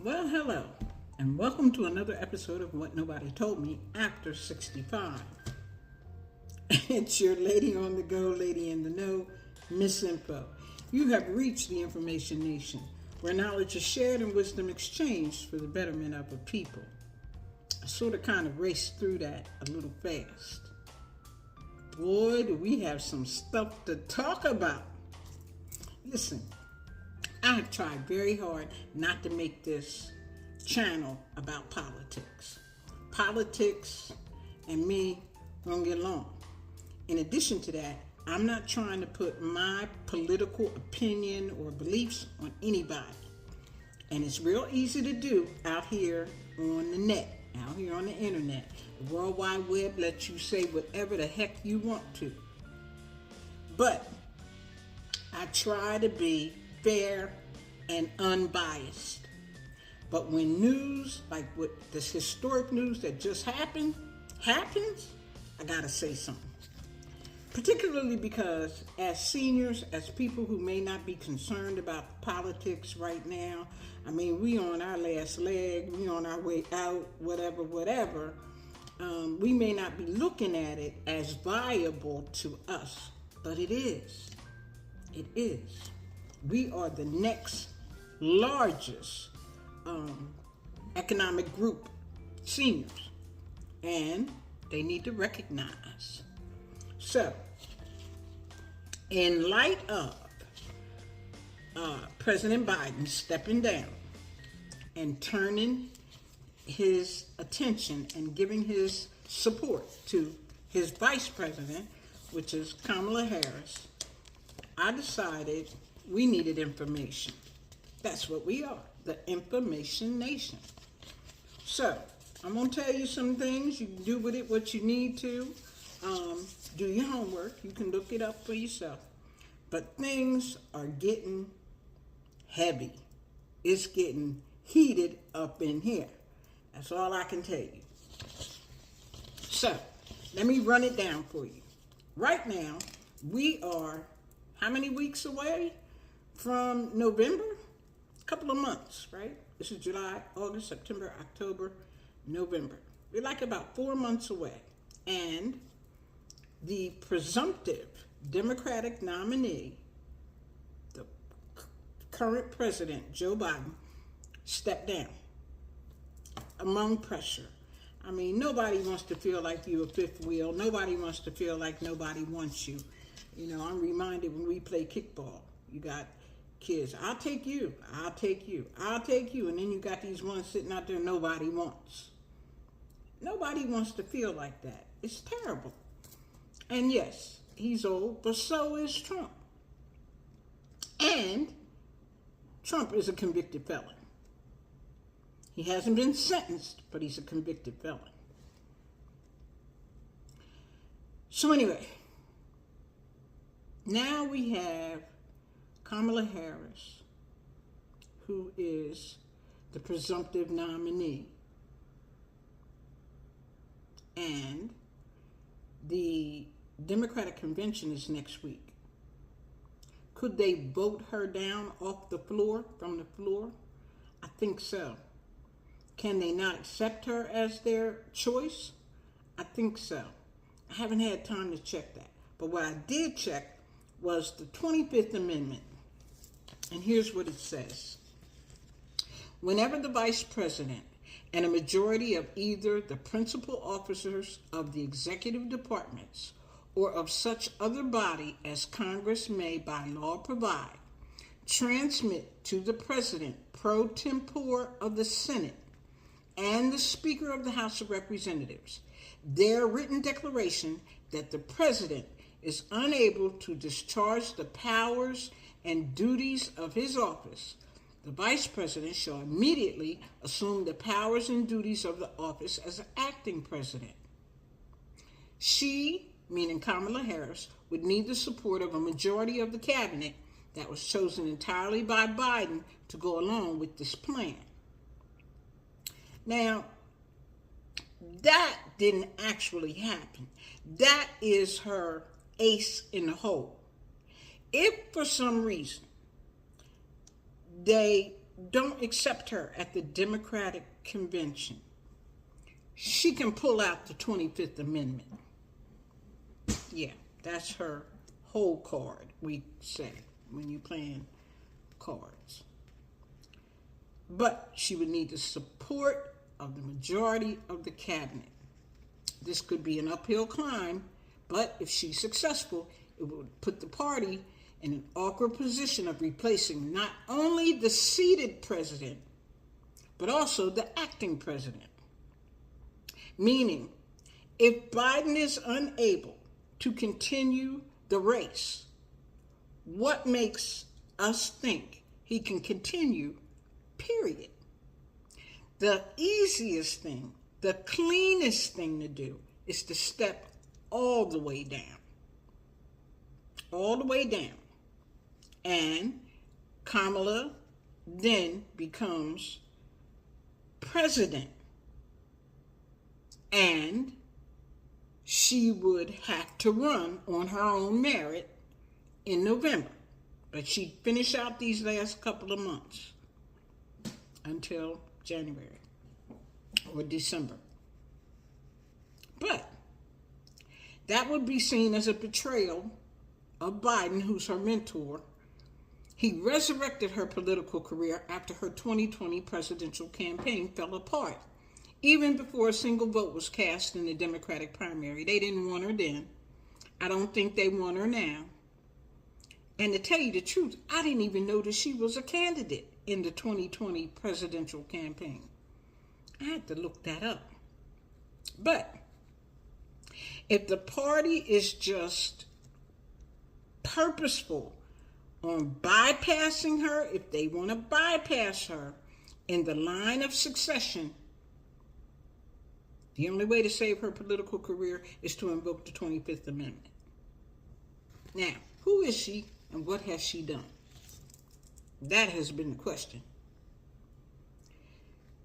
Well, hello, and welcome to another episode of What Nobody Told Me After 65. It's your lady on the go, lady in the know, Miss Info. You have reached the Information Nation, where knowledge is shared and wisdom exchanged for the betterment of a people. I sort of kind of raced through that a little fast. Boy, do we have some stuff to talk about. Listen, I have tried very hard not to make this channel about politics. Politics and me don't get along. In addition to that, I'm not trying to put my political opinion or beliefs on anybody. And it's real easy to do out here on the net, out here on the internet. The World Wide Web lets you say whatever the heck you want to. But I try to be fair and unbiased. But when news, like what this historic news that just happens, I gotta say something. Particularly because as seniors, as people who may not be concerned about politics right now, I mean, we on our last leg, we on our way out, whatever, we may not be looking at it as viable to us, but it is. It is. We are the next largest economic group, seniors, and they need to recognize. So, in light of President Biden stepping down and turning his attention and giving his support to his vice president, which is Kamala Harris, I decided we needed information. That's what we are, the Information Nation. So, I'm going to tell you some things. You can do with it what you need to. Do your homework. You can look it up for yourself. But things are getting heavy. It's getting heated up in here. That's all I can tell you. So, let me run it down for you. Right now, we are how many weeks away from November? A couple of months, right? This is July, August, September, October, November. We're like about 4 months away. And the presumptive Democratic nominee, the current president, Joe Biden, stepped down among pressure. I mean, nobody wants to feel like you're a fifth wheel. Nobody wants to feel like nobody wants you. You know, I'm reminded when we play kickball, you got kids, I'll take you, I'll take you, I'll take you. And then you got these ones sitting out there nobody wants. Nobody wants to feel like that. It's terrible. And yes, he's old, but so is Trump. And Trump is a convicted felon. He hasn't been sentenced, but he's a convicted felon. So anyway, now we have Kamala Harris, who is the presumptive nominee. And the Democratic convention is next week. Could they vote her down off the floor, from the floor? I think so. Can they not accept her as their choice? I think so. I haven't had time to check that. But what I did check was the 25th Amendment. And here's what it says. Whenever the vice president and a majority of either the principal officers of the executive departments or of such other body as Congress may by law provide, transmit to the president pro tempore of the Senate and the Speaker of the House of Representatives their written declaration that the president is unable to discharge the powers and duties of his office, the vice president shall immediately assume the powers and duties of the office as acting president. She, meaning Kamala Harris, would need the support of a majority of the cabinet that was chosen entirely by Biden to go along with this plan. Now, that didn't actually happen. That is her ace in the hole. If for some reason they don't accept her at the Democratic convention, she can pull out the 25th Amendment. Yeah, that's her whole card, we say, when you're playing cards. But she would need the support of the majority of the cabinet. This could be an uphill climb, but if she's successful, it would put the party in an awkward position of replacing not only the seated president, but also the acting president. Meaning, if Biden is unable to continue the race, what makes us think he can continue, period? The easiest thing, the cleanest thing to do is to step all the way down. All the way down. And Kamala then becomes president. And she would have to run on her own merit in November. But she'd finish out these last couple of months until January or December. But that would be seen as a betrayal of Biden, who's her mentor. He resurrected her political career after her 2020 presidential campaign fell apart. Even before a single vote was cast in the Democratic primary. They didn't want her then. I don't think they want her now. And to tell you the truth, I didn't even know that she was a candidate in the 2020 presidential campaign. I had to look that up. But if the party is just purposeful on bypassing her, if they want to bypass her in the line of succession, the only way to save her political career is to invoke the 25th Amendment. Now, who is she and what has she done? That has been the question.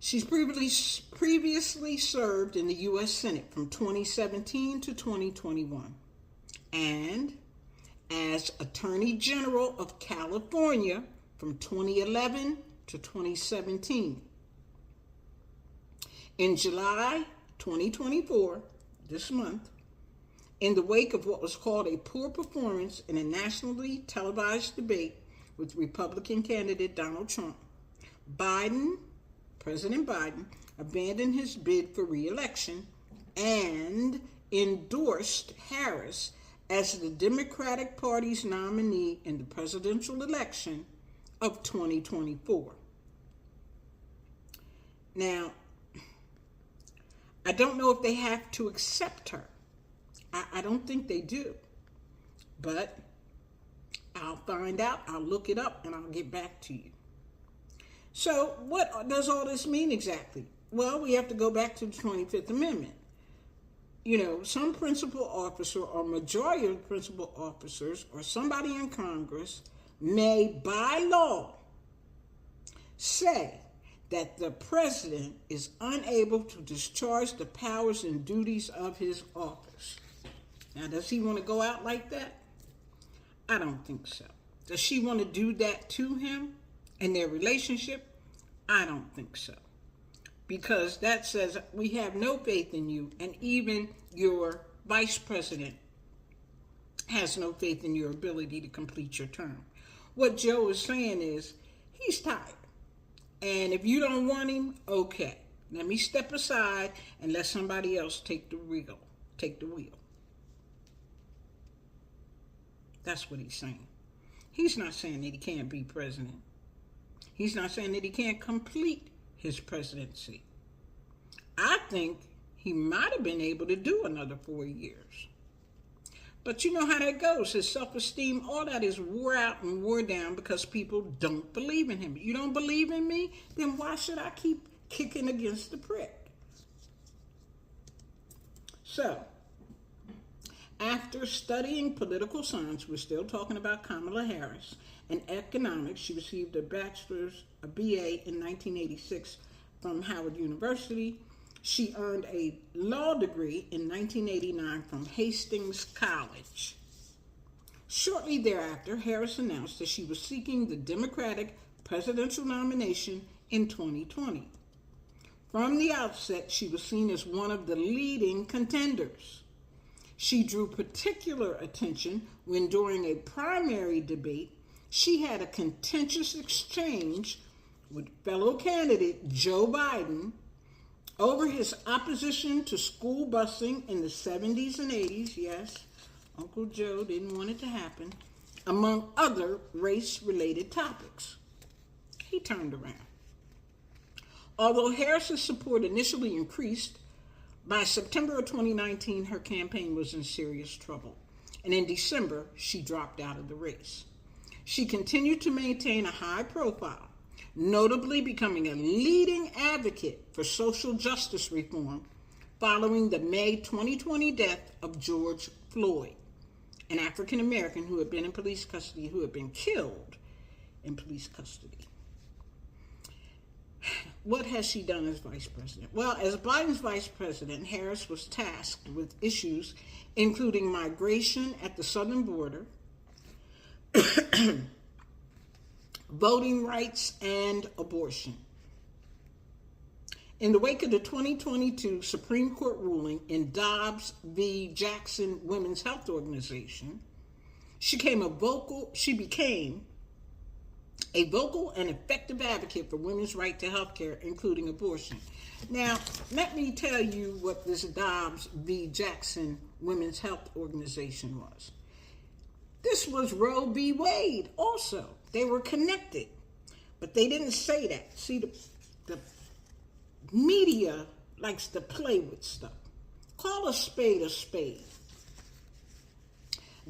She's previously served in the U.S. Senate from 2017 to 2021 and as Attorney General of California from 2011 to 2017. In July 2024, this month, in the wake of what was called a poor performance in a nationally televised debate with Republican candidate Donald Trump, President Biden, abandoned his bid for re-election and endorsed Harris as the Democratic Party's nominee in the presidential election of 2024. Now, I don't know if they have to accept her. I don't think they do. But I'll find out, I'll look it up, and I'll get back to you. So what does all this mean exactly? Well, we have to go back to the 25th Amendment. You know, some principal officer or majority of principal officers or somebody in Congress may, by law, say that the president is unable to discharge the powers and duties of his office. Now, does he want to go out like that? I don't think so. Does she want to do that to him and their relationship? I don't think so. Because that says we have no faith in you, and even your vice president has no faith in your ability to complete your term. What Joe is saying is he's tired. And if you don't want him, okay, let me step aside and let somebody else take the wheel. That's what he's saying. He's not saying that he can't be president. He's not saying that he can't complete his presidency. I think he might have been able to do another 4 years. But you know how that goes. His self-esteem, all that is wore out and wore down because people don't believe in him. You don't believe in me? Then why should I keep kicking against the prick? So, after studying political science, we're still talking about Kamala Harris, and economics, she received a BA in 1986 from Howard University. She earned a law degree in 1989 from Hastings College. Shortly thereafter, Harris announced that she was seeking the Democratic presidential nomination in 2020. From the outset, she was seen as one of the leading contenders. She drew particular attention when, during a primary debate, she had a contentious exchange with fellow candidate Joe Biden over his opposition to school busing in the 70s and 80s. Yes, Uncle Joe didn't want it to happen, among other race-related topics. He turned around. Although Harris's support initially increased, by September of 2019, her campaign was in serious trouble, and in December, she dropped out of the race. She continued to maintain a high profile, notably becoming a leading advocate for social justice reform following the May 2020 death of George Floyd, an African American who had been in police custody, who had been killed in police custody. What has she done as vice president? Well, as Biden's vice president, Harris was tasked with issues including migration at the southern border, voting rights, and abortion. In the wake of the 2022 Supreme Court ruling in Dobbs v. Jackson Women's Health Organization, she became a vocal and effective advocate for women's right to health care, including abortion. Now, let me tell you what this Dobbs v. Jackson Women's Health Organization was. This was Roe v. Wade also. They were connected, but they didn't say that. See, the media likes to play with stuff. Call a spade a spade.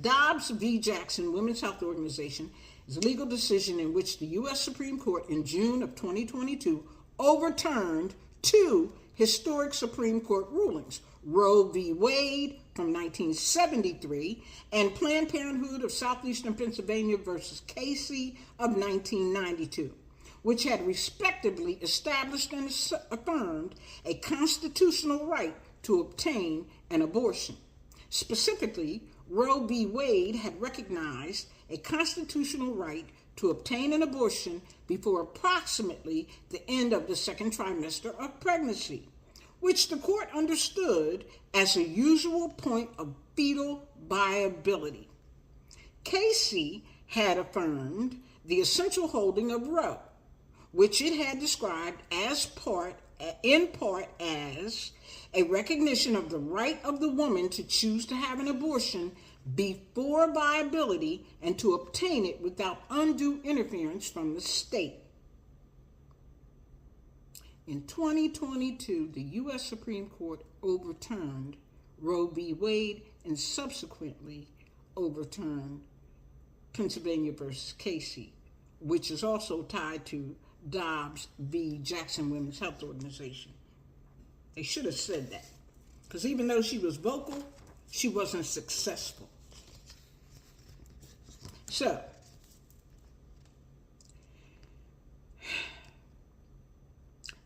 Dobbs v. Jackson Women's Health Organization is a legal decision in which the U.S. Supreme Court in June of 2022 overturned two historic Supreme Court rulings, Roe v. Wade from 1973 and Planned Parenthood of Southeastern Pennsylvania versus Casey of 1992, which had respectively established and affirmed a constitutional right to obtain an abortion. Specifically, Roe v. Wade had recognized a constitutional right to obtain an abortion before approximately the end of the second trimester of pregnancy, which the court understood as a usual point of fetal viability. Casey had affirmed the essential holding of Roe, which it had described in part as a recognition of the right of the woman to choose to have an abortion before viability and to obtain it without undue interference from the state. In 2022, the U.S. Supreme Court overturned Roe v. Wade and subsequently overturned Pennsylvania versus Casey, which is also tied to Dobbs v. Jackson Women's Health Organization. They should have said that, because even though she was vocal, she wasn't successful. So,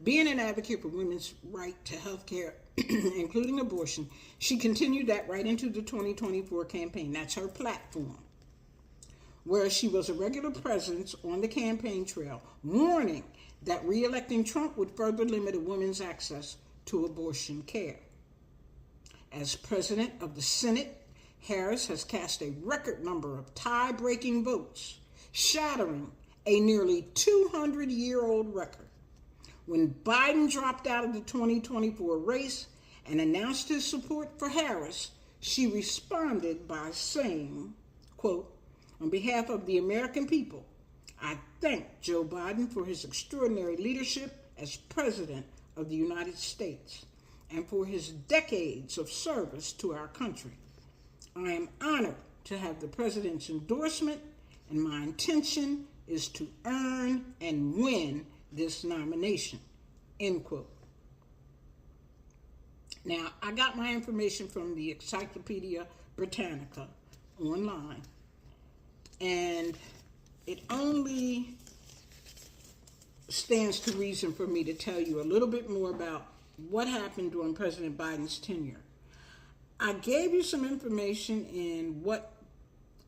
being an advocate for women's right to health care, including abortion, she continued that right into the 2024 campaign. That's her platform, where she was a regular presence on the campaign trail, warning that re-electing Trump would further limit a woman's access to abortion care. As president of the Senate, Harris has cast a record number of tie-breaking votes, shattering a nearly 200-year-old record. When Biden dropped out of the 2024 race and announced his support for Harris, she responded by saying, quote, "On behalf of the American people, I thank Joe Biden for his extraordinary leadership as President of the United States and for his decades of service to our country. I am honored to have the President's endorsement, and my intention is to earn and win this nomination," end quote. Now, I got my information from the Encyclopedia Britannica online, and it only stands to reason for me to tell you a little bit more about what happened during President Biden's tenure. I gave you some information in What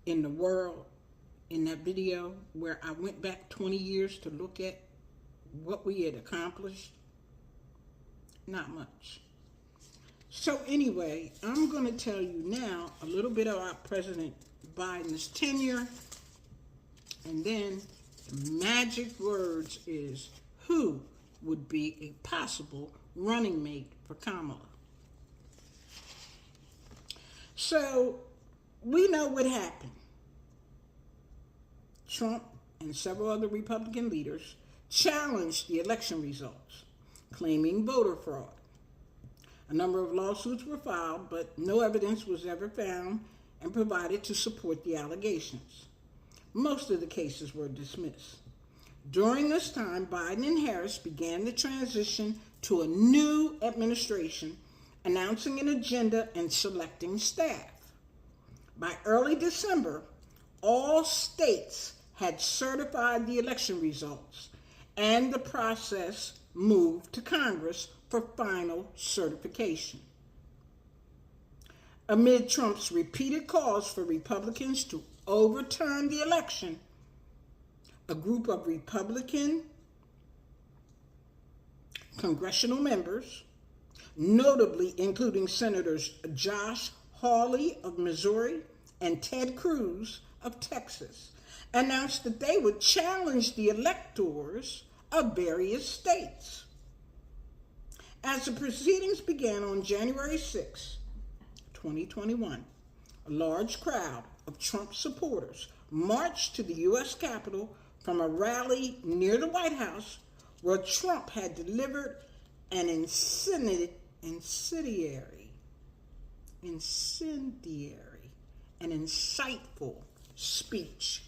in the World in that video where I went back 20 years to look at what we had accomplished? Not much. So anyway, I'm going to tell you now a little bit about President Biden's tenure, and then the magic words is who would be a possible running mate for Kamala. So we know what happened. Trump and several other Republican leaders challenged the election results, claiming voter fraud. A number of lawsuits were filed, but no evidence was ever found and provided to support the allegations. Most of the cases were dismissed. During this time, Biden and Harris began the transition to a new administration, announcing an agenda and selecting staff. By early December, all states had certified the election results, and the process moved to Congress for final certification. Amid Trump's repeated calls for Republicans to overturn the election, a group of Republican congressional members, notably including Senators Josh Hawley of Missouri and Ted Cruz of Texas, announced that they would challenge the electors of various states. As the proceedings began on January 6, 2021, a large crowd of Trump supporters marched to the U.S. Capitol from a rally near the White House where Trump had delivered an incendiary, and insightful speech,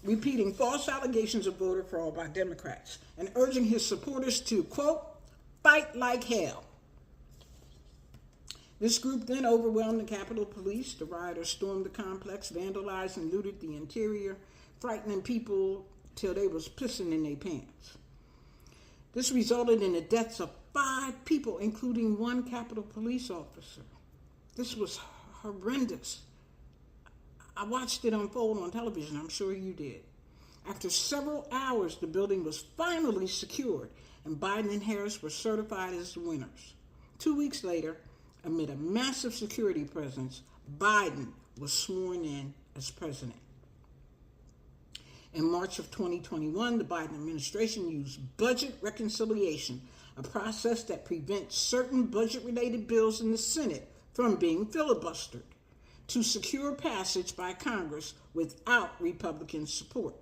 repeating false allegations of voter fraud by Democrats and urging his supporters to, quote, fight like hell. This group then overwhelmed the Capitol Police. The rioters stormed the complex, vandalized and looted the interior, frightening people till they was pissing in their pants. This resulted in the deaths of 5 people, including 1 Capitol Police officer. This was horrendous. I watched it unfold on television. I'm sure you did. After several hours, the building was finally secured, and Biden and Harris were certified as the winners. 2 weeks later, amid a massive security presence, Biden was sworn in as president. In March of 2021, the Biden administration used budget reconciliation, a process that prevents certain budget-related bills in the Senate from being filibustered, to secure passage by Congress without Republican support.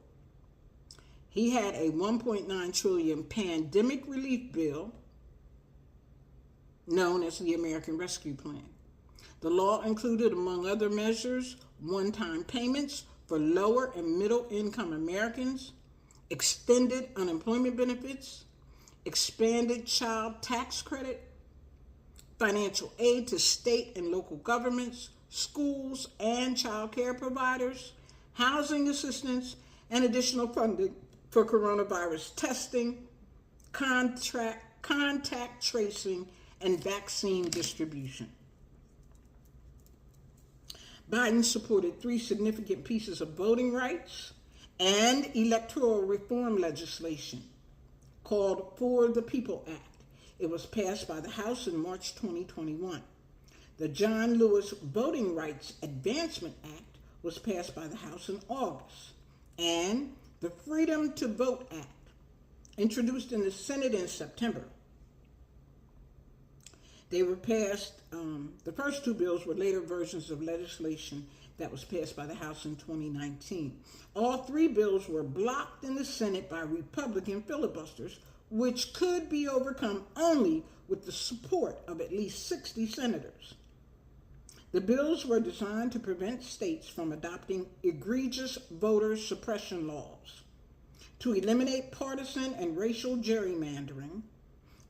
He had a $1.9 trillion pandemic relief bill known as the American Rescue Plan. The law included, among other measures, one-time payments for lower and middle-income Americans, extended unemployment benefits, expanded child tax credit, financial aid to state and local governments, schools and child care providers, housing assistance, and additional funding for coronavirus testing, contact tracing, and vaccine distribution. Biden supported 3 significant pieces of voting rights and electoral reform legislation called For the People Act. It was passed by the House in March 2021. The John Lewis Voting Rights Advancement Act was passed by the House in August, and the Freedom to Vote Act, introduced in the Senate in September. They were passed, the first 2 bills were later versions of legislation that was passed by the House in 2019. All 3 bills were blocked in the Senate by Republican filibusters, which could be overcome only with the support of at least 60 senators. The bills were designed to prevent states from adopting egregious voter suppression laws, to eliminate partisan and racial gerrymandering,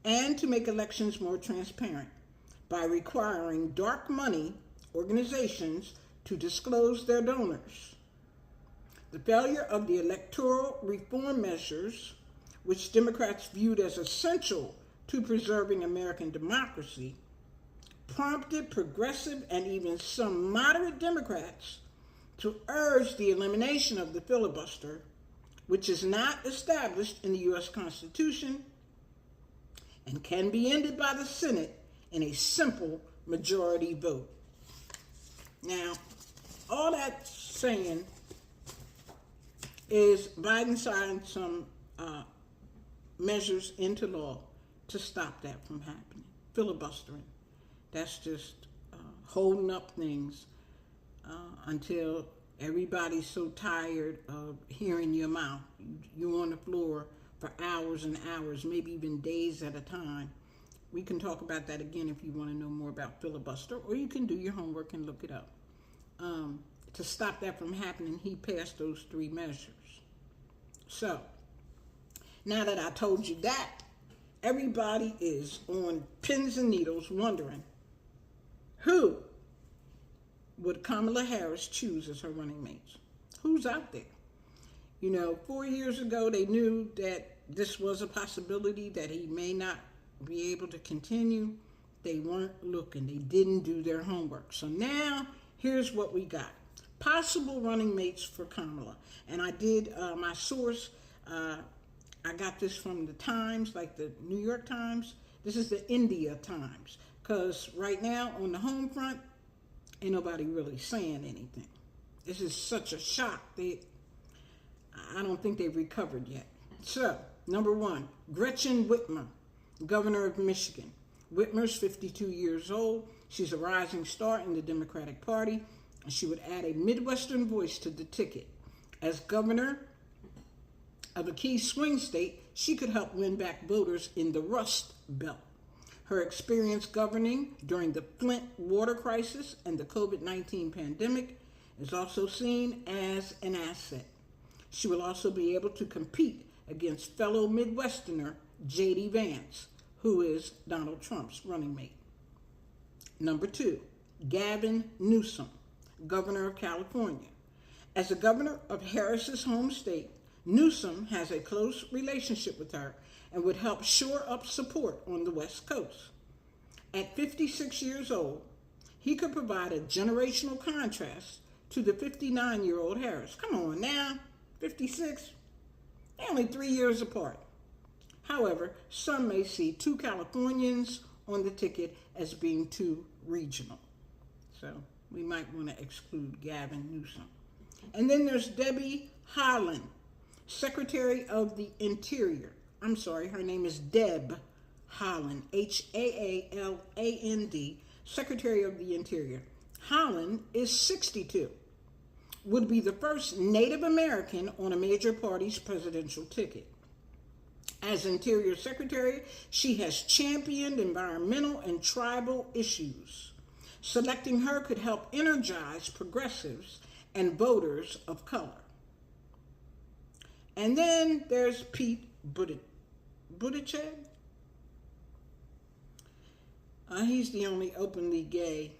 and to make elections more transparent by requiring dark money organizations to disclose their donors. The failure of the electoral reform measures, which Democrats viewed as essential to preserving American democracy, prompted progressive and even some moderate Democrats to urge the elimination of the filibuster, which is not established in the U.S. Constitution and can be ended by the Senate in a simple majority vote. Now, all that's saying is Biden signed some measures into law to stop that from happening. Filibustering. That's just holding up things until everybody's so tired of hearing your mouth. You're on the floor for hours and hours, maybe even days at a time. We can talk about that again if you want to know more about filibuster, or you can do your homework and look it up. To stop that from happening, he passed those 3 measures. So, now that I told you that, everybody is on pins and needles wondering, who would Kamala Harris choose as her running mates? Who's out there? 4 years ago, they knew that this was a possibility, that he may not be able to continue. They weren't looking. They didn't do their homework. So now, here's what we got. Possible running mates for Kamala. And I did my source. I got this from the Times, like the New York Times. This is the India Times. Because right now, on the home front, ain't nobody really saying anything. This is such a shock. I don't think they've recovered yet. So, number 1, Gretchen Whitmer, governor of Michigan. Whitmer's 52 years old. She's a rising star in the Democratic Party, and she would add a Midwestern voice to the ticket. As governor of a key swing state, she could help win back voters in the Rust Belt. Her experience governing during the Flint water crisis and the COVID-19 pandemic is also seen as an asset. She will also be able to compete against fellow Midwesterner J.D. Vance, who is Donald Trump's running mate. Number 2, Gavin Newsom, governor of California. As a governor of Harris's home state, Newsom has a close relationship with her and would help shore up support on the West Coast. At 56 years old, he could provide a generational contrast to the 59-year-old Harris. Come on now, 56? They're only 3 years apart. However, some may see 2 Californians on the ticket as being too regional. So we might want to exclude Gavin Newsom. And then there's Debbie Haaland, Secretary of the Interior. I'm sorry, her name is Deb Haaland, Haaland, Secretary of the Interior. Haaland is 62, would be the first Native American on a major party's presidential ticket. As Interior Secretary, she has championed environmental and tribal issues. Selecting her could help energize progressives and voters of color. And then there's Pete Buttigieg. He's the only openly gay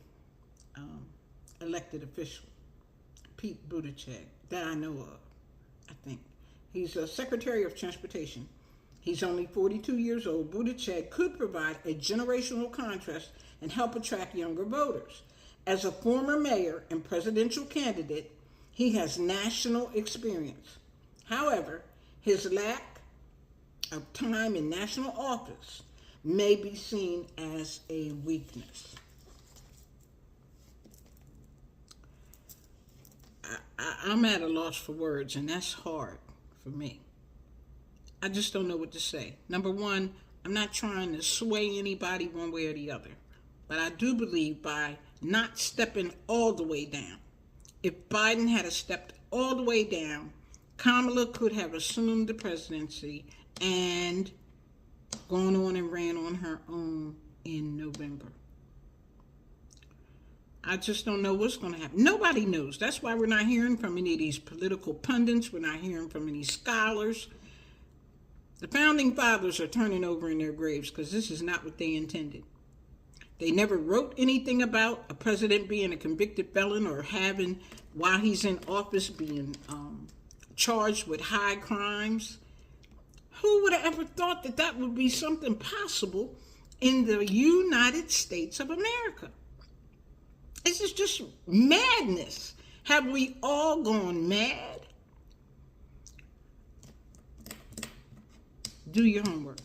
elected official. Pete Buttigieg, that I know of, I think. He's a Secretary of Transportation. He's only 42 years old. Buttigieg could provide a generational contrast and help attract younger voters. As a former mayor and presidential candidate, he has national experience. However, his lack of time in national office may be seen as a weakness. I'm at a loss for words, and that's hard for me. I just don't know what to say. Number 1, I'm not trying to sway anybody one way or the other, but I do believe by not stepping all the way down, if Biden had stepped all the way down, Kamala could have assumed the presidency and gone on and ran on her own in November. I just don't know what's going to happen. Nobody knows. That's why we're not hearing from any of these political pundits. We're not hearing from any scholars. The founding fathers are turning over in their graves because this is not what they intended. They never wrote anything about a president being a convicted felon or having, while he's in office, being charged with high crimes. Who would have ever thought that that would be something possible in the United States of America. This is just madness. Have we all gone mad? Do your homework.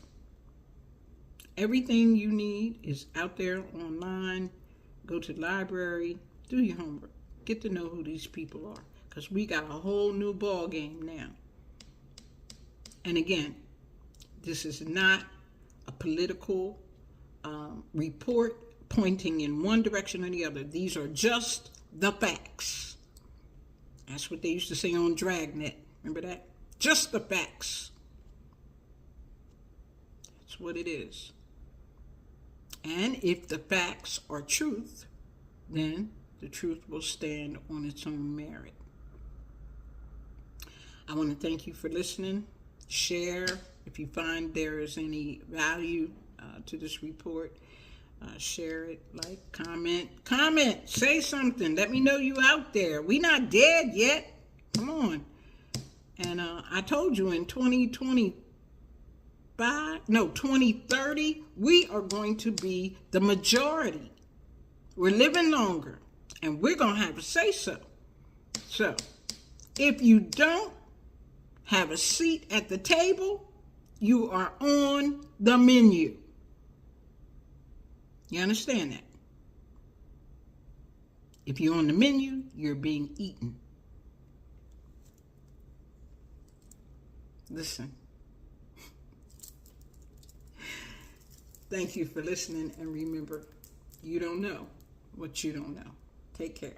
Everything you need is out there online. Go to the library. Do your homework. Get to know who these people are. Because we got a whole new ball game now. And again, this is not a political report pointing in one direction or the other. These are just the facts. That's what they used to say on Dragnet. Remember that? Just the facts. That's what it is. And if the facts are truth, then the truth will stand on its own merit. I want to thank you for listening. Share if you find there is any value to this report. Share it, like, comment, say something. Let me know you out there. We not dead yet. Come on. And I told you in 2030, we are going to be the majority. We're living longer, and we're going to have a say-so. So, if you don't have a seat at the table, you are on the menu. You understand that? If you're on the menu, you're being eaten. Listen. Thank you for listening, and remember, you don't know what you don't know. Take care.